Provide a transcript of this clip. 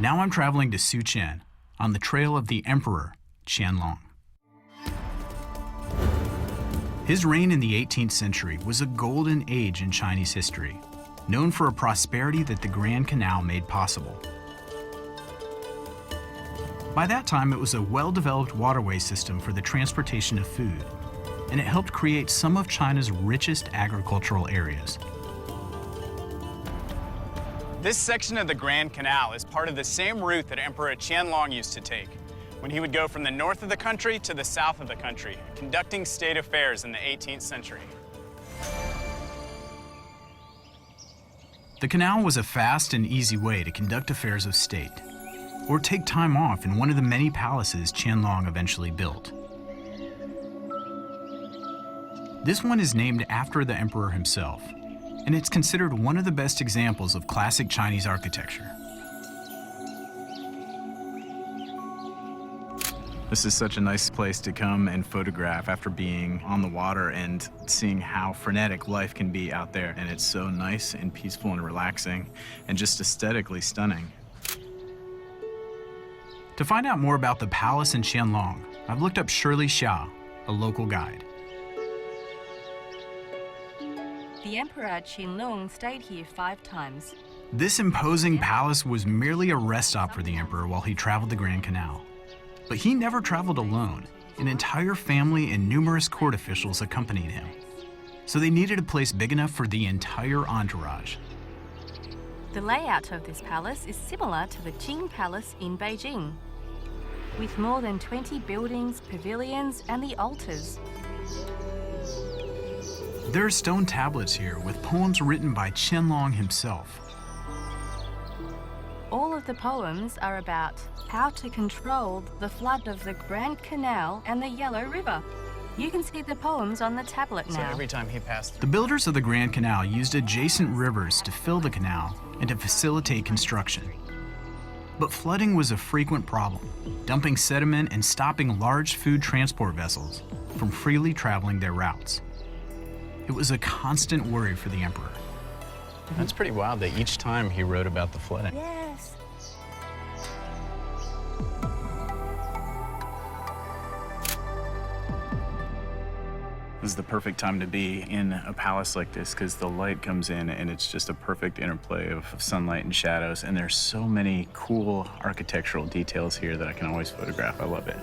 Now I'm traveling to Suqian, on the trail of the Emperor Qianlong. His reign in the 18th century was a golden age in Chinese history, known for a prosperity that the Grand Canal made possible. By that time, it was a well-developed waterway system for the transportation of food, and it helped create some of China's richest agricultural areas. This section of the Grand Canal is part of the same route that Emperor Qianlong used to take when he would go from the north of the country to the south of the country, conducting state affairs in the 18th century. The canal was a fast and easy way to conduct affairs of state, or take time off in one of the many palaces Qianlong eventually built. This one is named after the emperor himself, and it's considered one of the best examples of classic Chinese architecture. This is such a nice place to come and photograph after being on the water and seeing how frenetic life can be out there. And it's so nice and peaceful and relaxing and just aesthetically stunning. To find out more about the palace in Qianlong, I've looked up Shirley Xia, a local guide. The Emperor Qianlong stayed here 5 times. This imposing palace was merely a rest stop for the emperor while he traveled the Grand Canal. But he never traveled alone. An entire family and numerous court officials accompanied him. So they needed a place big enough for the entire entourage. The layout of this palace is similar to the Qing Palace in Beijing, with more than 20 buildings, pavilions, and the altars. There are stone tablets here with poems written by Qianlong himself. All of the poems are about how to control the flood of the Grand Canal and the Yellow River. You can see the poems on the tablet now. So every time he passed The builders of the Grand Canal used adjacent rivers to fill the canal and to facilitate construction. But flooding was a frequent problem, dumping sediment and stopping large food transport vessels from freely traveling their routes. It was a constant worry for the emperor. That's pretty wild that each time he wrote about the flooding. Yes. This is the perfect time to be in a palace like this because the light comes in and it's just a perfect interplay of sunlight and shadows, and there's so many cool architectural details here that I can always photograph. I love it.